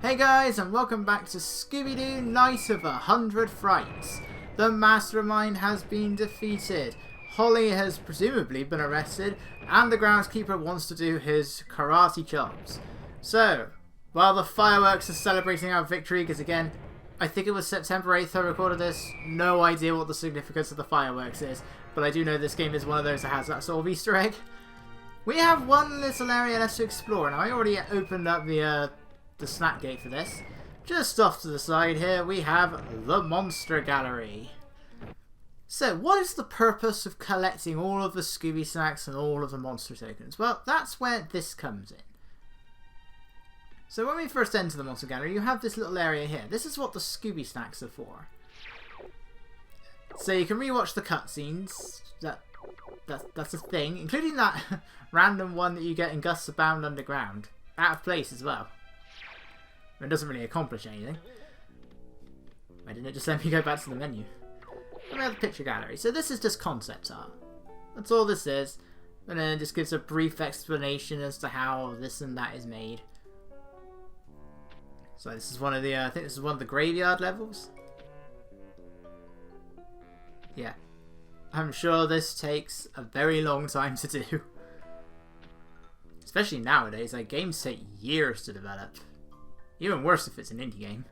Hey guys, and welcome back to Scooby-Doo Night of 100 Frights. The mastermind has been defeated, Holly has presumably been arrested, and the groundskeeper wants to do his karate chops. So, while the fireworks are celebrating our victory, because again, I think it was September 8th I recorded this, no idea what the significance of the fireworks is, but I do know this game is one of those that has that sort of Easter egg. We have one little area left to explore. Now I already opened up the snack gate for this. Just off to the side here we have the Monster Gallery. So what is the purpose of collecting all of the Scooby Snacks and all of the monster tokens? Well, that's where this comes in. So when we first enter the Monster Gallery, you have this little area here. This is what the Scooby Snacks are for. So you can rewatch the cutscenes. That's a thing, including that random one that you get in Gusts Abound Underground. Out of place as well. It doesn't really accomplish anything. Why didn't it just let me go back to the menu? And we have the picture gallery. So this is just concept art. That's all this is. And then it just gives a brief explanation as to how this and that is made. So this is one of the, I think this is one of the graveyard levels. Yeah. I'm sure this takes a very long time to do. Especially nowadays, like games take years to develop. Even worse if it's an indie game.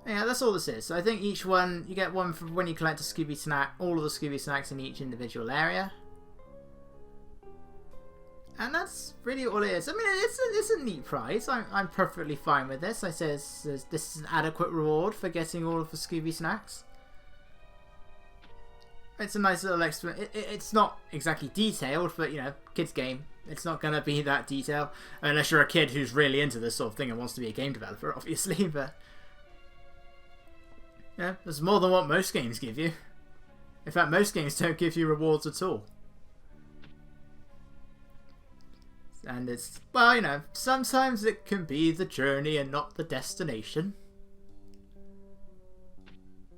Yeah, that's all this is. So I think each one, you get one from when you collect a Scooby Snack, all of the Scooby Snacks in each individual area. And that's really all it is. I mean, it's a neat prize. I'm perfectly fine with this. I say this is an adequate reward for getting all of the Scooby Snacks. It's a nice little extra. It's not exactly detailed, but you know, kids game. It's not going to be that detailed unless you're a kid who's really into this sort of thing and wants to be a game developer, obviously. But yeah, there's more than what most games give you. In fact, most games don't give you rewards at all. And it's, well, you know, sometimes it can be the journey and not the destination.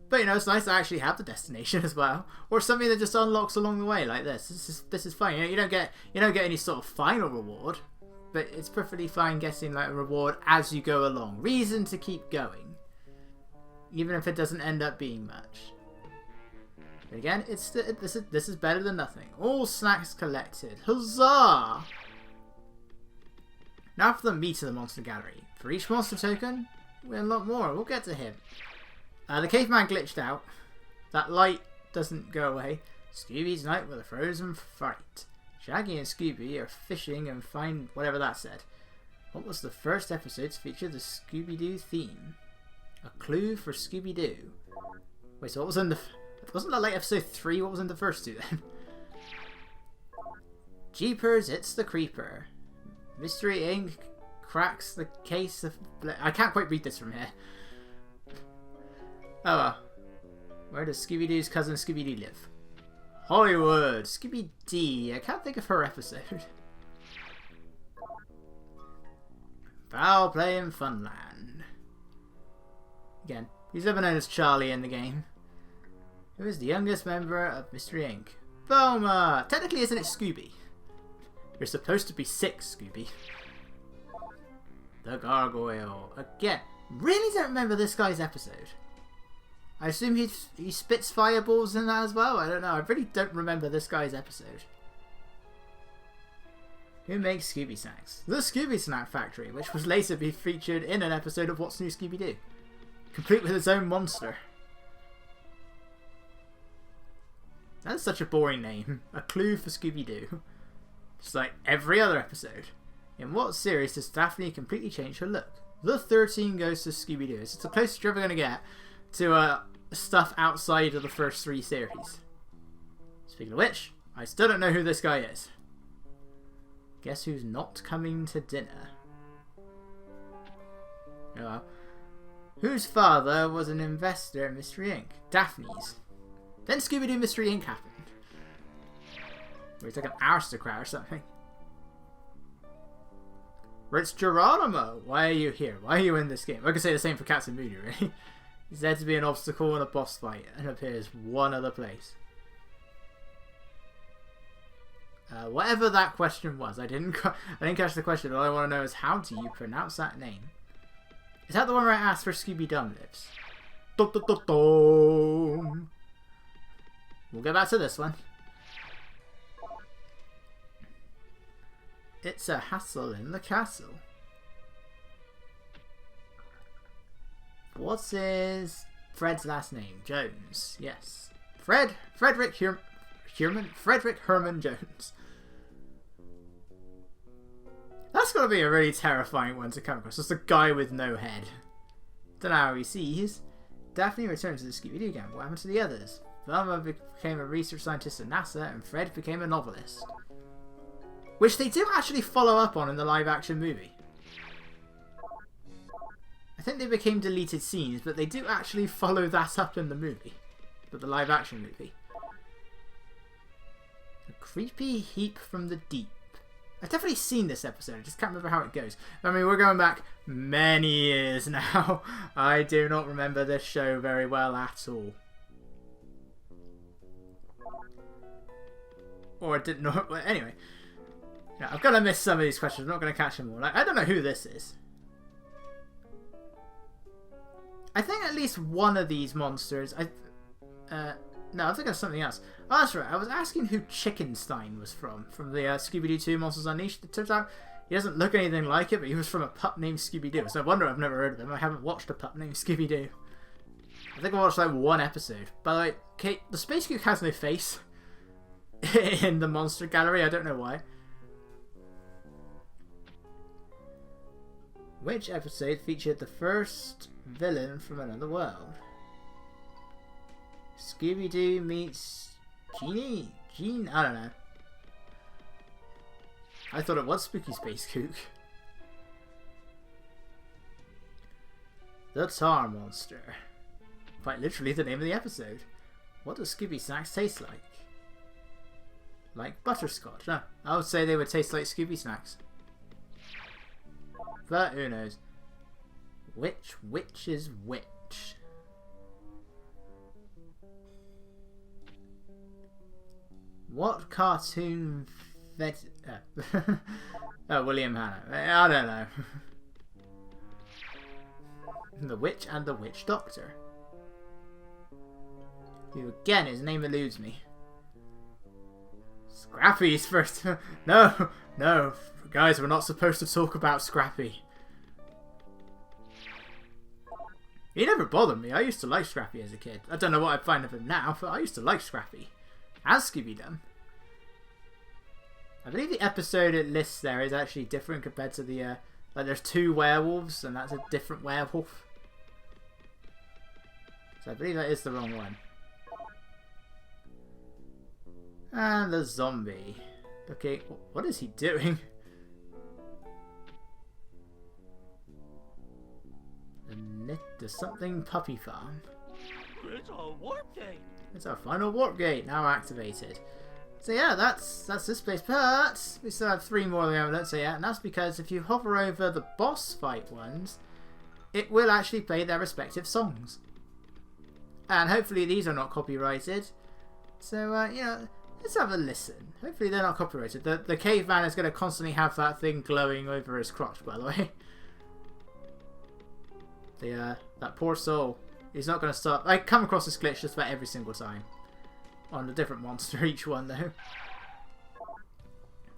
But you know, it's nice to actually have the destination as well, or something that just unlocks along the way, like this. This is fine. You don't get any sort of final reward, but it's perfectly fine getting like a reward as you go along. Reason to keep going, even if it doesn't end up being much. But again, this is better than nothing. All snacks collected. Huzzah! Now for the meat of the Monster Gallery. For each monster token, we unlock more. We'll get to him. The caveman glitched out. That light doesn't go away. Scooby's night with a frozen fright. Shaggy and Scooby are fishing and find whatever that said. What was the first episode to feature the Scooby-Doo theme? A clue for Scooby-Doo. Wait, so what was in the... Wasn't that like episode 3? What was in the first two then? Jeepers, it's the Creeper. Mystery Inc. cracks the case of... I can't quite read this from here. Oh well. Where does Scooby-Doo's cousin Scooby-Doo live? Hollywood! Scooby-Dee. I can't think of her episode. Foul play in Funland. Again, he's ever known as Charlie in the game. Who is the youngest member of Mystery Inc? Velma! Technically, isn't it Scooby? You're supposed to be 6, Scooby. The Gargoyle. Again, really don't remember this guy's episode. I assume he spits fireballs in that as well? I don't know. I really don't remember this guy's episode. Who makes Scooby Snacks? The Scooby Snack Factory, which was later be featured in an episode of What's New Scooby-Doo. Complete with its own monster. That's such a boring name. A clue for Scooby-Doo. Just like every other episode. In what series does Daphne completely change her look? The 13 Ghosts of Scooby-Doo. It's the closest you're ever going to get to stuff outside of the first 3 series. Speaking of which, I still don't know who this guy is. Guess who's not coming to dinner? Oh well. Whose father was an investor in Mystery Inc? Daphne's. Then Scooby-Doo Mystery Inc happened. Where he's like an aristocrat or something. It's Geronimo! Why are you here? Why are you in this game? I could say the same for Cats and Moody, really. He's there to be an obstacle in a boss fight and appears one other place. Whatever that question was, I didn't catch the question. All I want to know is how do you pronounce that name? Is that the one where I asked for Scooby-Doo lives? We'll go back to this one. It's a hassle in the castle. What is Fred's last name? Jones. Yes. Frederick Herman Jones. That's gotta be a really terrifying one to come across. Just a guy with no head. Don't know how he sees. Daphne returned to the Scooby-Doo gang. What happened to the others? Velma became a research scientist at NASA, and Fred became a novelist. Which they do actually follow up on in the live-action movie. I think they became deleted scenes, but they do actually follow that up in the movie. The live-action movie. A creepy heap from the deep. I've definitely seen this episode, I just can't remember how it goes. I mean, we're going back many years now. I do not remember this show very well at all. Or I didn't know. Well, anyway. Yeah, I've got to miss some of these questions. I'm not going to catch them all. Like, I don't know who this is. I think at least one of these monsters... no, I'm thinking of something else. Oh, that's right. I was asking who Chickenstein was from the Scooby-Doo 2 Monsters Unleashed. It turns out he doesn't look anything like it, but he was from a pup named Scooby-Doo. So I wonder I've never heard of him. I haven't watched a pup named Scooby-Doo. I think I watched like one episode. By the way, Kate, the Space Gook has no face in the monster gallery. I don't know why. Which episode featured the first villain from another world? Scooby-Doo meets Gene? I don't know. I thought it was Spooky Space Gook. The Tar Monster. Quite literally the name of the episode. What does Scooby Snacks taste like? Like butterscotch? No, I would say they would taste like Scooby Snacks. But who knows? Which is which? What cartoon oh, William Hanna. I don't know. The Witch and the Witch Doctor. Who again, his name eludes me. Scrappy's first. No, guys, we're not supposed to talk about Scrappy. He never bothered me. I used to like Scrappy as a kid. I don't know what I'd find of him now, but I used to like Scrappy. As Scooby-Doo. I believe the episode it lists there is actually different compared to the, like there's two werewolves and that's a different werewolf. So I believe that is the wrong one. And the zombie. Okay, what is he doing? The something puppy farm. It's a warp gate. It's our final warp gate now activated. So yeah, that's this place. But we still have 3 more than we haven't looked at yet, and that's because if you hover over the boss fight ones, it will actually play their respective songs. And hopefully these are not copyrighted. So you know, let's have a listen. Hopefully they're not copyrighted. The caveman is going to constantly have that thing glowing over his crotch, by the way. That poor soul. He's not going to stop. I come across this glitch just about every single time. On a different monster each one, though.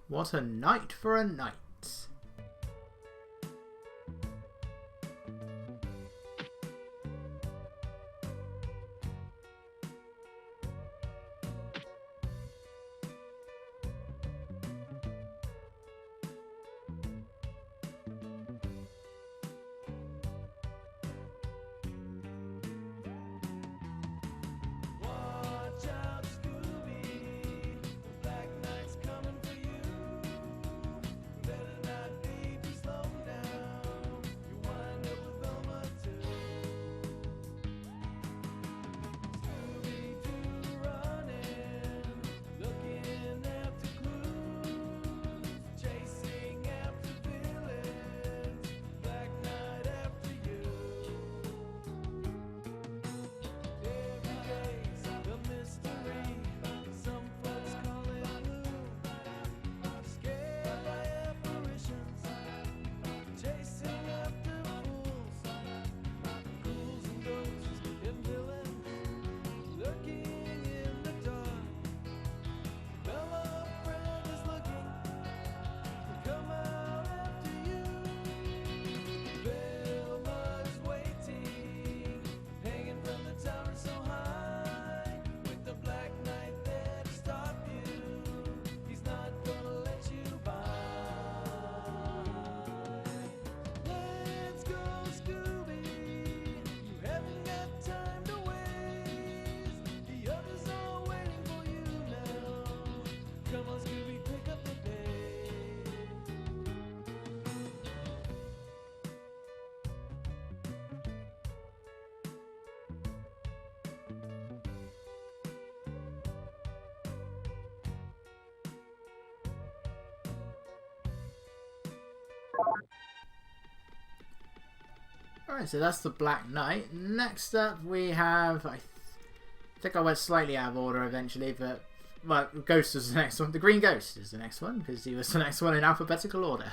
What a night for a night. Black night's coming for you. Alright, so that's the Black Knight. Next up we have... I think I went slightly out of order eventually, but... Well, Ghost is the next one. The Green Ghost is the next one, because he was the next one in alphabetical order.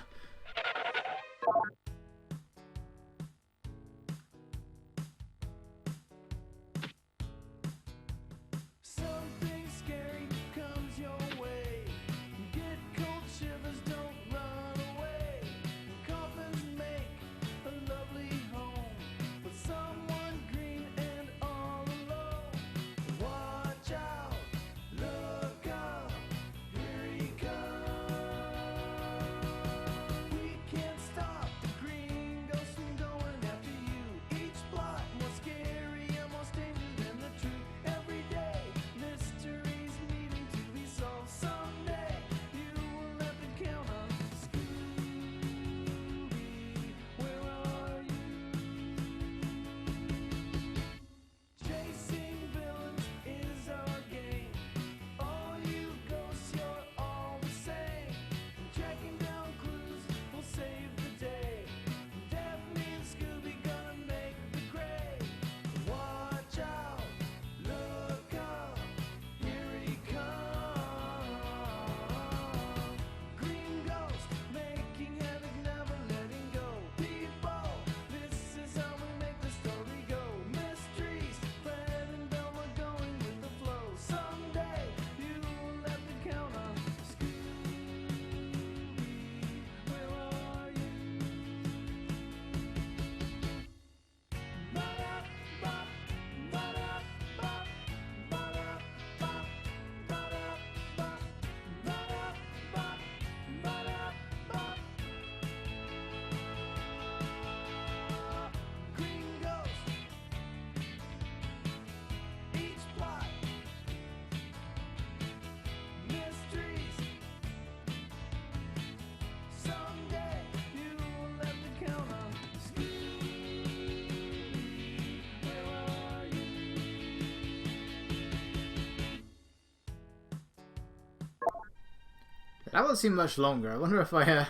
That won't seem much longer. I wonder if I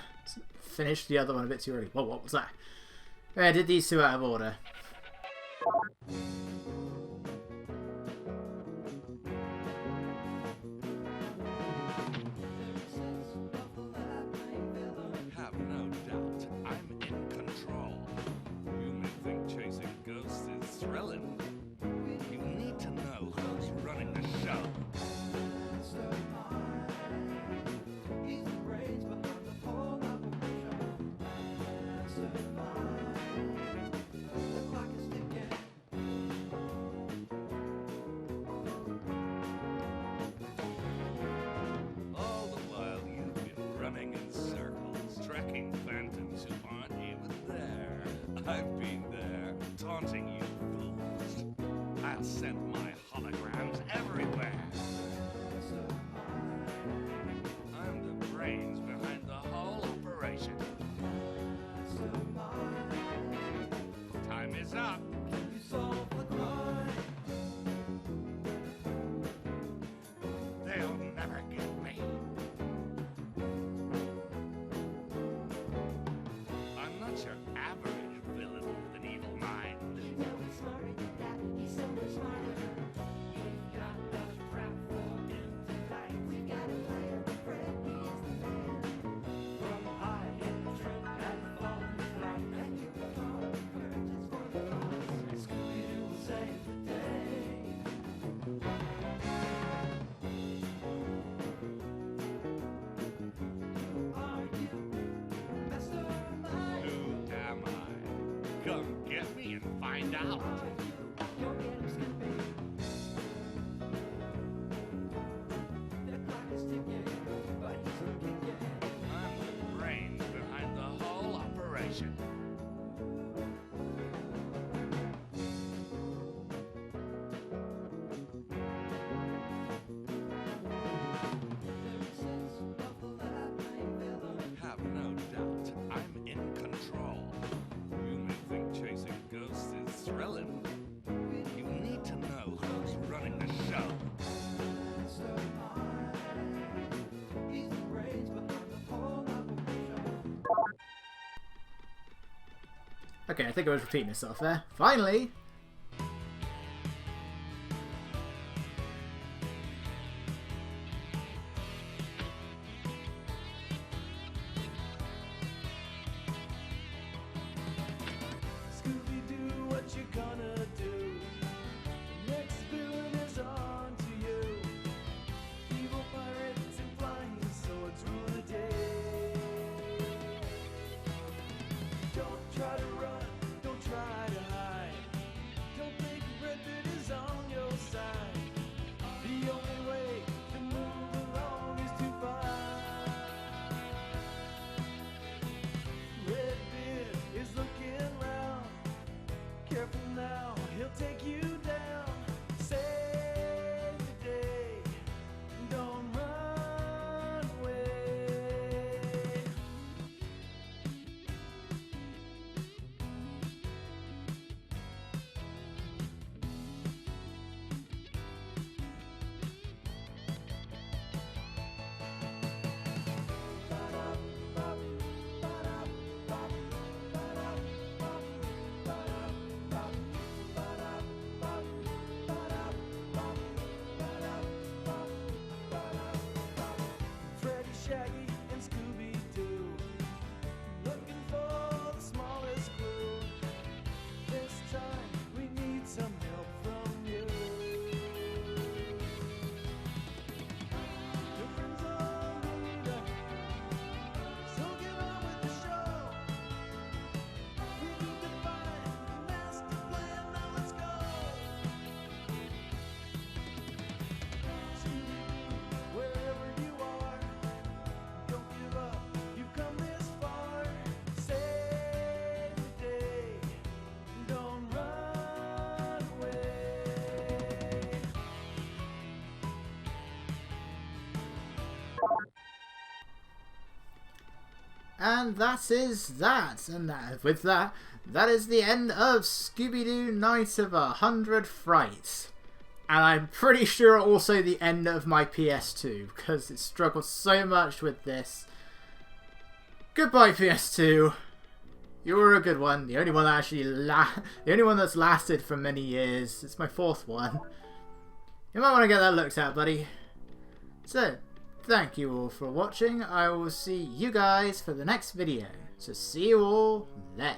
finished the other one a bit too early. Whoa, what was that? I did these two out of order. Have no doubt, I'm in control. You may think chasing ghosts is thrilling. You need to know who's running the show. All the while you've been running in circles, tracking phantoms who aren't even there. I've been there, taunting you fools. I'll send my holograms everywhere. I'm the brains behind the whole operation. Time is up. They'll never get me. I'm not your average villain with an evil mind. Who am I? Come get me and find out. I'm the brains behind the whole operation. Have no doubt, I'm in control. You may think chasing ghosts is thrilling. You need to know who's running the show. Okay, I think I was repeating myself there. Finally! Scooby-Doo, what you gonna do? The next villain is on to you. Evil pirates and flying swords rule the day. Don't try to run, don't try to hide. Don't think Red Beard is on your side. The only way to move along is to fight. Red Beard is looking round. Careful now, he'll take you down. Save the day, don't run away. Freddy, Shaggy, and Scooby-Doo, looking for the smallest clue. This time we need some help from you. Your friends all need a hand, so get on with the show. We need to find the master plan, now let's go. Scooby-Doo, wherever you are, don't give up, you've come this far. Save the day, don't run away. And that is that. And with that, that is the end of Scooby-Doo Night of 100 Frights. And I'm pretty sure also the end of my PS2, because it struggled so much with this. Goodbye, PS2. You were a good one. The only one that actually the only one that's lasted for many years. It's my 4th one. You might want to get that looked at, buddy. So, thank you all for watching. I will see you guys for the next video. So see you all then.